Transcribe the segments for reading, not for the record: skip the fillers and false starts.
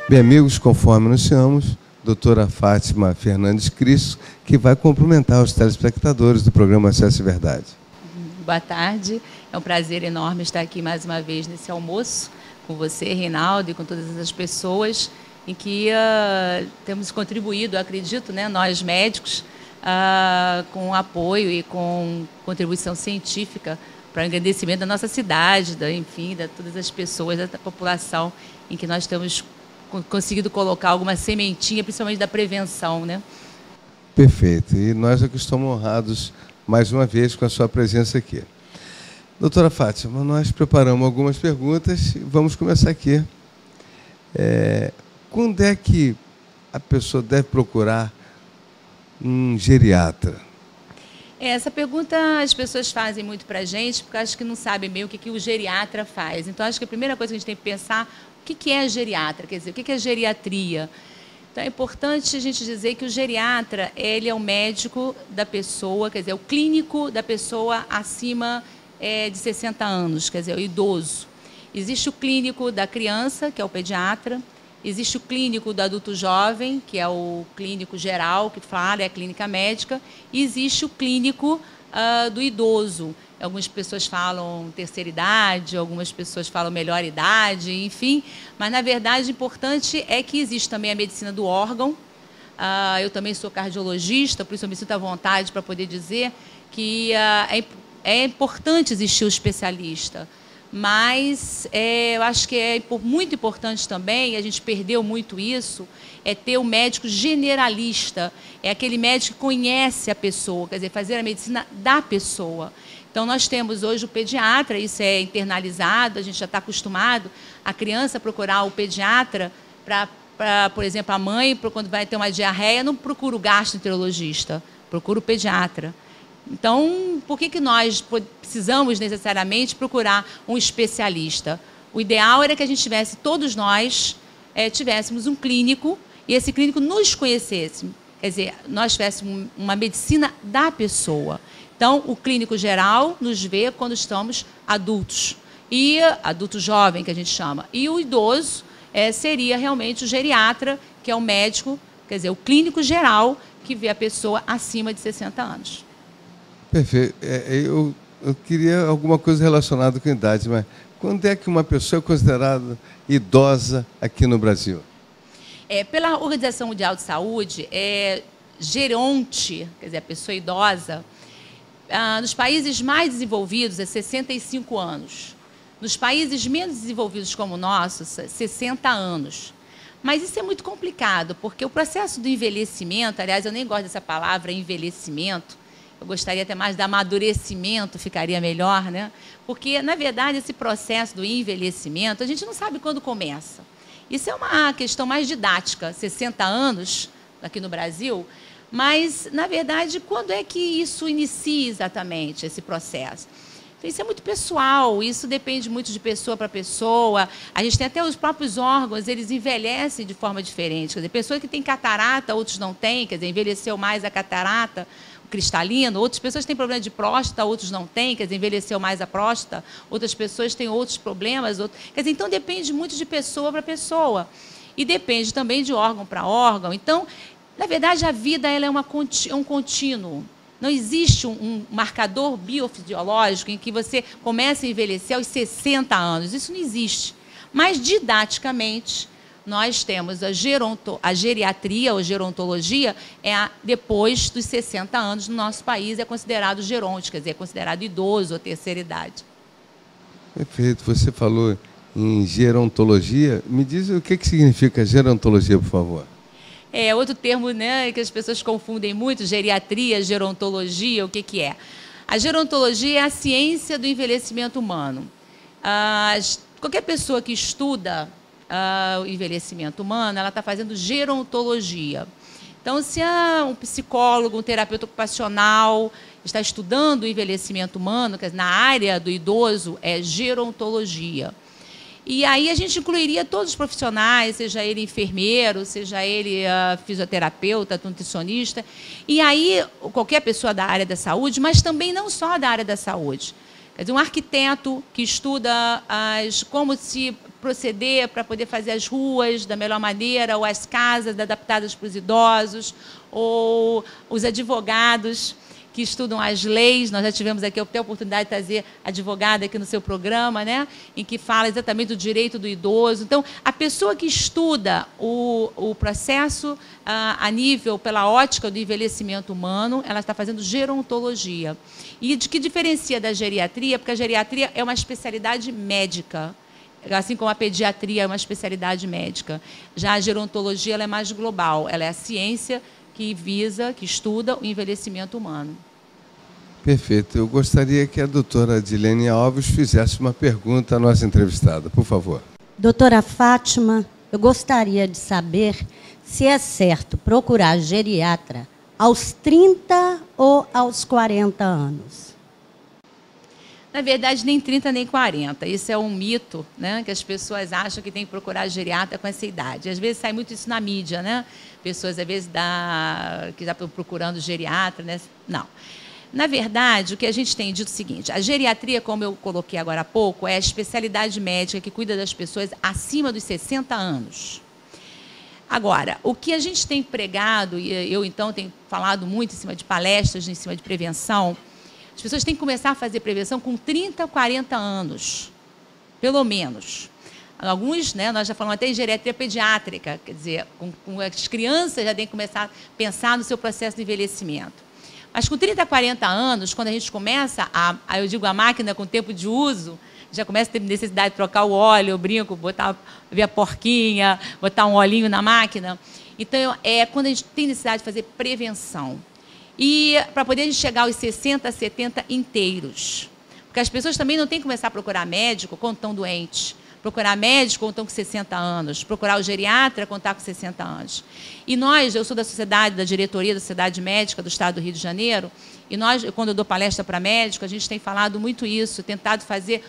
Bem, amigos, conforme anunciamos, doutora Fátima Fernandes Cristo, que vai cumprimentar os telespectadores do programa Acesso e Verdade. Boa tarde, é um prazer enorme estar aqui mais uma vez nesse almoço com você, Reinaldo, e com todas as pessoas em que temos contribuído, acredito, né, nós médicos, com apoio e com contribuição científica para o engrandecimento da nossa cidade, enfim, de todas as pessoas, da população, em que nós temos conseguido colocar alguma sementinha, principalmente da prevenção, né? Perfeito. E nós aqui estamos honrados mais uma vez com a sua presença aqui. Doutora Fátima, nós preparamos algumas perguntas e vamos começar aqui. Quando é que a pessoa deve procurar um geriatra? Essa pergunta as pessoas fazem muito para a gente, porque acho que não sabem bem o que o geriatra faz. Então, acho que a primeira coisa que a gente tem que pensar, o que é a geriatra? Quer dizer, o que é a geriatria? Então, é importante a gente dizer que o geriatra, ele é o médico da pessoa, quer dizer, o clínico da pessoa acima de 60 anos, quer dizer, o idoso. Existe o clínico da criança, que é o pediatra. Existe o clínico do adulto jovem, que é o clínico geral, que fala, é a clínica médica. E existe o clínico do idoso. Algumas pessoas falam terceira idade, algumas pessoas falam melhor idade, enfim. Mas, na verdade, o importante é que existe também a medicina do órgão. Eu também sou cardiologista, por isso eu me sinto à vontade para poder dizer que é importante existir o especialista. Mas eu acho que é muito importante também, a gente perdeu muito isso, é ter o médico generalista, é aquele médico que conhece a pessoa, quer dizer, fazer a medicina da pessoa. Então, nós temos hoje o pediatra, isso é internalizado, a gente já está acostumado, a criança procurar o pediatra por exemplo, a mãe, quando vai ter uma diarreia, não procura o gastroenterologista, procura o pediatra. Então, por que nós precisamos necessariamente procurar um especialista? O ideal era que a gente tivesse, todos nós, tivéssemos um clínico e esse clínico nos conhecesse. Quer dizer, nós tivéssemos uma medicina da pessoa. Então, o clínico geral nos vê quando estamos adultos. E adulto jovem, que a gente chama. E o idoso seria realmente o geriatra, que é o médico, quer dizer, o clínico geral, que vê a pessoa acima de 60 anos. Perfeito. Eu queria alguma coisa relacionada com a idade, mas quando é que uma pessoa é considerada idosa aqui no Brasil? Pela Organização Mundial de Saúde, geronte, quer dizer, a pessoa idosa, nos países mais desenvolvidos é 65 anos. Nos países menos desenvolvidos como o nosso, 60 anos. Mas isso é muito complicado, porque o processo do envelhecimento, aliás, eu nem gosto dessa palavra envelhecimento, eu gostaria até mais de amadurecimento, ficaria melhor, né? Porque, na verdade, esse processo do envelhecimento, a gente não sabe quando começa. Isso é uma questão mais didática, 60 anos aqui no Brasil, mas, na verdade, quando é que isso inicia exatamente, esse processo? Então, isso é muito pessoal, isso depende muito de pessoa para pessoa. A gente tem até os próprios órgãos, eles envelhecem de forma diferente. Quer dizer, pessoa que tem catarata, outros não têm, quer dizer, envelheceu mais a catarata, cristalino, outras pessoas têm problema de próstata, outros não têm, quer dizer, envelheceu mais a próstata, outras pessoas têm outros problemas, quer dizer, então depende muito de pessoa para pessoa. E depende também de órgão para órgão. Então, na verdade, a vida ela é um contínuo. Não existe um marcador biofisiológico em que você começa a envelhecer aos 60 anos. Isso não existe. Mas, didaticamente, nós temos a geriatria ou gerontologia depois dos 60 anos no nosso país, é considerado geronte, quer dizer, é considerado idoso ou terceira idade. Perfeito. Você falou em gerontologia. Me diz o que significa gerontologia, por favor. Outro termo, né, que as pessoas confundem muito, geriatria, gerontologia, o que é? A gerontologia é a ciência do envelhecimento humano. Qualquer pessoa que estuda o envelhecimento humano, ela está fazendo gerontologia. Então, se um psicólogo, um terapeuta ocupacional está estudando o envelhecimento humano, quer dizer, na área do idoso, é gerontologia. E aí a gente incluiria todos os profissionais, seja ele enfermeiro, seja ele fisioterapeuta, nutricionista, e aí qualquer pessoa da área da saúde, mas também não só da área da saúde. Quer dizer, um arquiteto que estuda como se proceder para poder fazer as ruas da melhor maneira, ou as casas adaptadas para os idosos, ou os advogados que estudam as leis. Nós já tivemos aqui até a oportunidade de trazer advogada aqui no seu programa, né, em que fala exatamente do direito do idoso. Então, a pessoa que estuda o processo a nível, pela ótica do envelhecimento humano, ela está fazendo gerontologia. E de que diferencia da geriatria? Porque a geriatria é uma especialidade médica, assim como a pediatria é uma especialidade médica. Já a gerontologia ela é mais global, ela é a ciência que visa, que estuda o envelhecimento humano. Perfeito. Eu gostaria que a doutora Adilene Alves fizesse uma pergunta à nossa entrevistada, por favor. Doutora Fátima, eu gostaria de saber se é certo procurar geriatra aos 30 ou aos 40 anos. Na verdade, nem 30 nem 40. Isso é um mito, né? Que as pessoas acham que tem que procurar geriatra com essa idade. Às vezes sai muito isso na mídia, né? Pessoas, às vezes, que já estão procurando geriatra, né? Não. Na verdade, o que a gente tem dito é o seguinte: a geriatria, como eu coloquei agora há pouco, é a especialidade médica que cuida das pessoas acima dos 60 anos. Agora, o que a gente tem pregado, e eu, então, tenho falado muito em cima de palestras, em cima de prevenção, as pessoas têm que começar a fazer prevenção com 30, 40 anos, pelo menos. Alguns, né, nós já falamos até em geriatria pediátrica, quer dizer, com as crianças já têm que começar a pensar no seu processo de envelhecimento. Mas com 30, 40 anos, quando a gente começa eu digo a máquina com tempo de uso, já começa a ter necessidade de trocar o óleo, eu brinco, botar a porquinha, botar um olhinho na máquina. Então, é quando a gente tem necessidade de fazer prevenção. E para poder chegar aos 60, 70 inteiros. Porque as pessoas também não têm que começar a procurar médico quando estão doentes. Procurar médico quando estão com 60 anos. Procurar o geriatra quando está com 60 anos. E eu sou da diretoria da Sociedade Médica do Estado do Rio de Janeiro, e quando eu dou palestra para médico, a gente tem falado muito isso, tentado fazer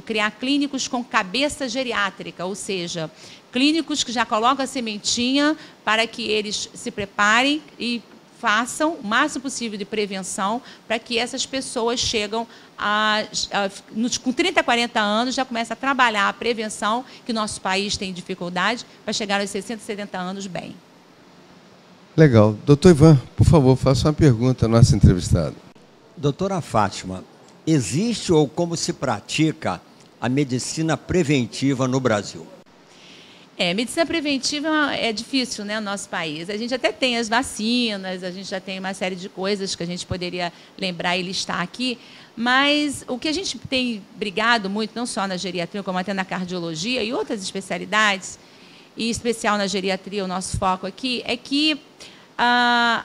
criar clínicos com cabeça geriátrica, ou seja, clínicos que já colocam a sementinha para que eles se preparem e façam o máximo possível de prevenção para que essas pessoas chegam com 30, 40 anos, já começam a trabalhar a prevenção, que o nosso país tem dificuldade, para chegar aos 60, 70 anos bem. Legal. Doutor Ivan, por favor, faça uma pergunta à nossa entrevistada. Doutora Fátima, existe ou como se pratica a medicina preventiva no Brasil? Medicina preventiva é difícil, né, no nosso país. A gente até tem as vacinas, a gente já tem uma série de coisas que a gente poderia lembrar e listar aqui, mas o que a gente tem brigado muito, não só na geriatria, como até na cardiologia e outras especialidades, e em especial na geriatria, o nosso foco aqui, é que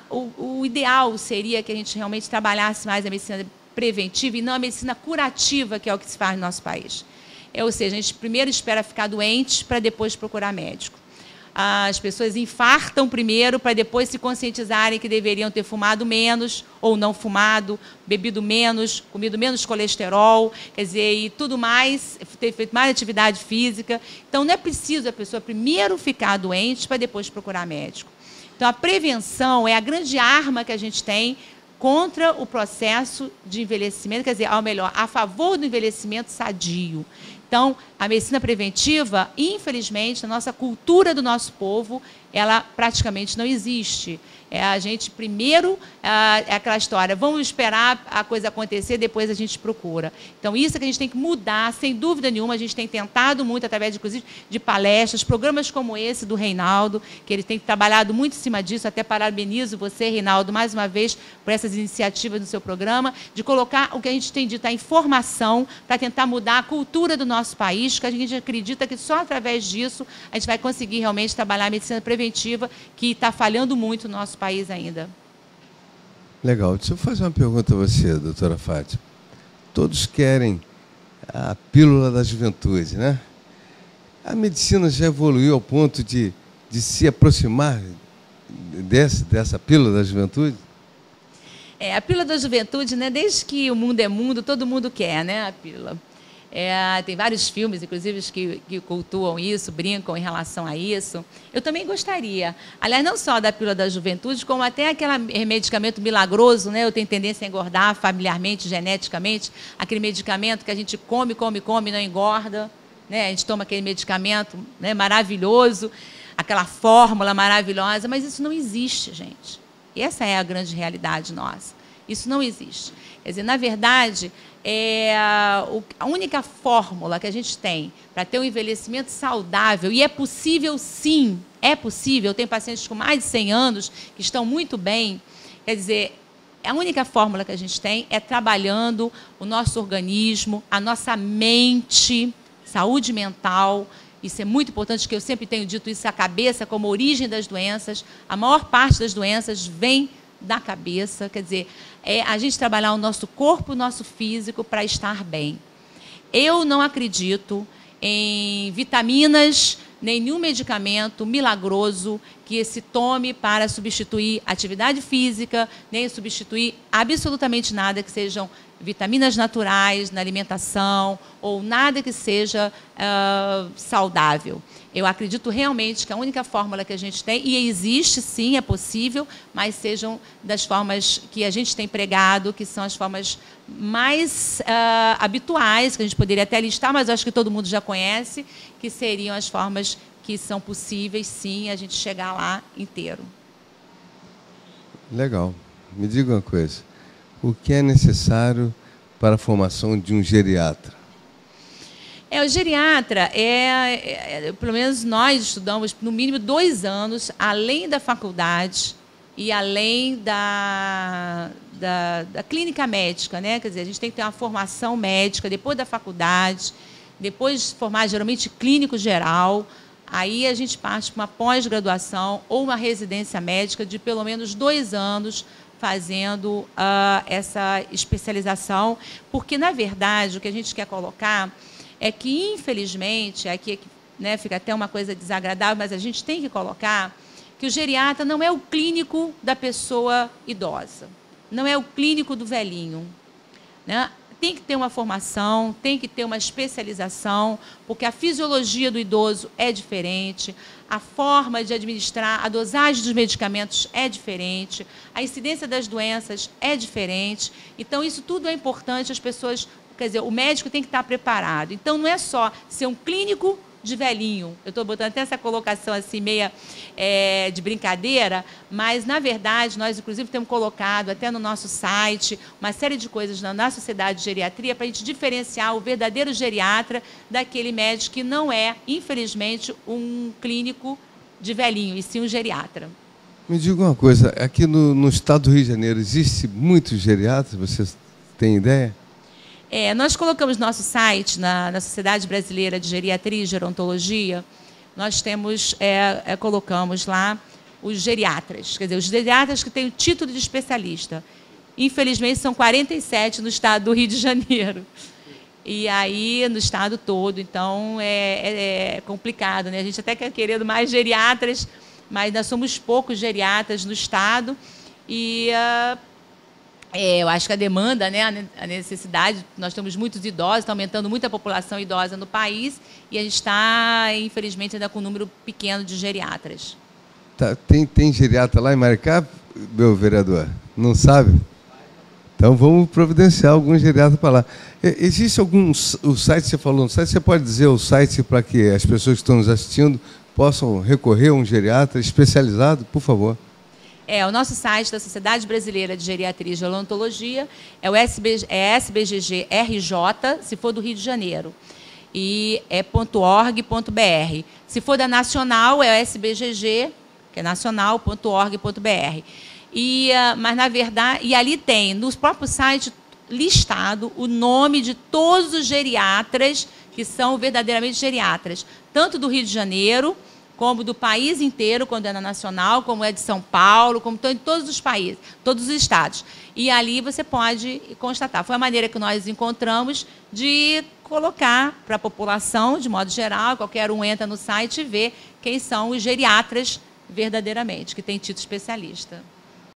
o ideal seria que a gente realmente trabalhasse mais a medicina preventiva e não a medicina curativa, que é o que se faz no nosso país. Ou seja, a gente primeiro espera ficar doente para depois procurar médico. As pessoas infartam primeiro para depois se conscientizarem que deveriam ter fumado menos ou não fumado, bebido menos, comido menos colesterol, quer dizer, e tudo mais, ter feito mais atividade física. Então, não é preciso a pessoa primeiro ficar doente para depois procurar médico. Então, a prevenção é a grande arma que a gente tem contra o processo de envelhecimento, quer dizer, ou melhor, a favor do envelhecimento sadio. Então, a medicina preventiva, infelizmente, na nossa cultura do nosso povo, ela praticamente não existe. A gente primeiro, é aquela história, vamos esperar a coisa acontecer, depois a gente procura. Então, isso é que a gente tem que mudar, sem dúvida nenhuma. A gente tem tentado muito, através, inclusive, de palestras, programas como esse do Reinaldo, que ele tem trabalhado muito em cima disso. Até parabenizo você, Reinaldo, mais uma vez, por essas iniciativas no seu programa, de colocar o que a gente tem dito, a informação, para tentar mudar a cultura do nosso país, que a gente acredita que só através disso a gente vai conseguir realmente trabalhar a medicina preventiva, que está falhando muito no nosso país ainda. Legal. Deixa eu fazer uma pergunta a você, doutora Fátima. Todos querem a pílula da juventude, né? A medicina já evoluiu ao ponto de se aproximar dessa pílula da juventude? A pílula da juventude, né? Desde que o mundo é mundo, todo mundo quer, né? A pílula. Tem vários filmes, inclusive, que cultuam isso, brincam em relação a isso. Eu também gostaria. Aliás, não só da pílula da juventude, como até aquele medicamento milagroso, né? Eu tenho tendência a engordar familiarmente, geneticamente. Aquele medicamento que a gente come, e não engorda. né? A gente toma aquele medicamento, né, maravilhoso, aquela fórmula maravilhosa, mas isso não existe, gente. E essa é a grande realidade nossa. Isso não existe. Quer dizer, na verdade, a única fórmula que a gente tem para ter um envelhecimento saudável, e é possível sim, é possível, eu tenho pacientes com mais de 100 anos que estão muito bem, quer dizer, a única fórmula que a gente tem é trabalhando o nosso organismo, a nossa mente, saúde mental. Isso é muito importante, que eu sempre tenho dito isso, a cabeça como origem das doenças. A maior parte das doenças vem da cabeça, quer dizer, é a gente trabalhar o nosso corpo, o nosso físico para estar bem. Eu não acredito em vitaminas, nenhum medicamento milagroso que se tome para substituir atividade física, nem substituir absolutamente nada que sejam vitaminas naturais na alimentação ou nada que seja saudável. Eu acredito realmente que a única fórmula que a gente tem, e existe sim, é possível, mas sejam das formas que a gente tem pregado, que são as formas mais habituais, que a gente poderia até listar, mas eu acho que todo mundo já conhece, que seriam as formas que são possíveis, sim, a gente chegar lá inteiro. Legal. Me diga uma coisa. O que é necessário para a formação de um geriatra? O geriatra, pelo menos nós estudamos no mínimo 2 anos, além da faculdade e além da clínica médica, né? Quer dizer, a gente tem que ter uma formação médica depois da faculdade, depois de formar geralmente clínico geral, aí a gente parte para uma pós-graduação ou uma residência médica de pelo menos 2 anos, fazendo essa especialização, porque, na verdade, o que a gente quer colocar é que, infelizmente, aqui, né, fica até uma coisa desagradável, mas a gente tem que colocar que o geriatra não é o clínico da pessoa idosa, não é o clínico do velhinho, né? Tem que ter uma formação, tem que ter uma especialização, porque a fisiologia do idoso é diferente, a forma de administrar, a dosagem dos medicamentos é diferente, a incidência das doenças é diferente. Então, isso tudo é importante, as pessoas, quer dizer, o médico tem que estar preparado. Então, não é só ser um clínico de velhinho. Eu estou botando até essa colocação assim, meia de brincadeira, mas, na verdade, nós, inclusive, temos colocado até no nosso site uma série de coisas na Sociedade de Geriatria para a gente diferenciar o verdadeiro geriatra daquele médico que não é, infelizmente, um clínico de velhinho, e sim um geriatra. Me diga uma coisa, aqui no estado do Rio de Janeiro, existe muitos geriatras? Você tem ideia? Nós colocamos no nosso site, na Sociedade Brasileira de Geriatria e Gerontologia, nós temos, colocamos lá os geriatras, quer dizer, os geriatras que têm o título de especialista. Infelizmente, são 47 no estado do Rio de Janeiro. E aí, no estado todo, então, é complicado, né? A gente até quer querendo mais geriatras, mas nós somos poucos geriatras no estado e... eu acho que a demanda, né, a necessidade, nós temos muitos idosos, está aumentando muito a população idosa no país e a gente está, infelizmente, ainda com um número pequeno de geriatras. Tá, tem geriatra lá em Maricá, meu vereador? Não sabe? Então vamos providenciar algum geriatra para lá. Existe algum o site, você falou no site, você pode dizer o site para que as pessoas que estão nos assistindo possam recorrer a um geriatra especializado, por favor? O nosso site da Sociedade Brasileira de Geriatria e Gerontologia é o SBGG RJ, se for do Rio de Janeiro, e é .org.br. Se for da Nacional, é o SBGG, que é nacional.org.br. Mas, na verdade, e ali tem, no próprio site, listado o nome de todos os geriatras que são verdadeiramente geriatras, tanto do Rio de Janeiro, como do país inteiro, quando é na Nacional, como é de São Paulo, como em todos os países, todos os estados. E ali você pode constatar. Foi a maneira que nós encontramos de colocar para a população, de modo geral, qualquer um entra no site e vê quem são os geriatras verdadeiramente, que tem título especialista.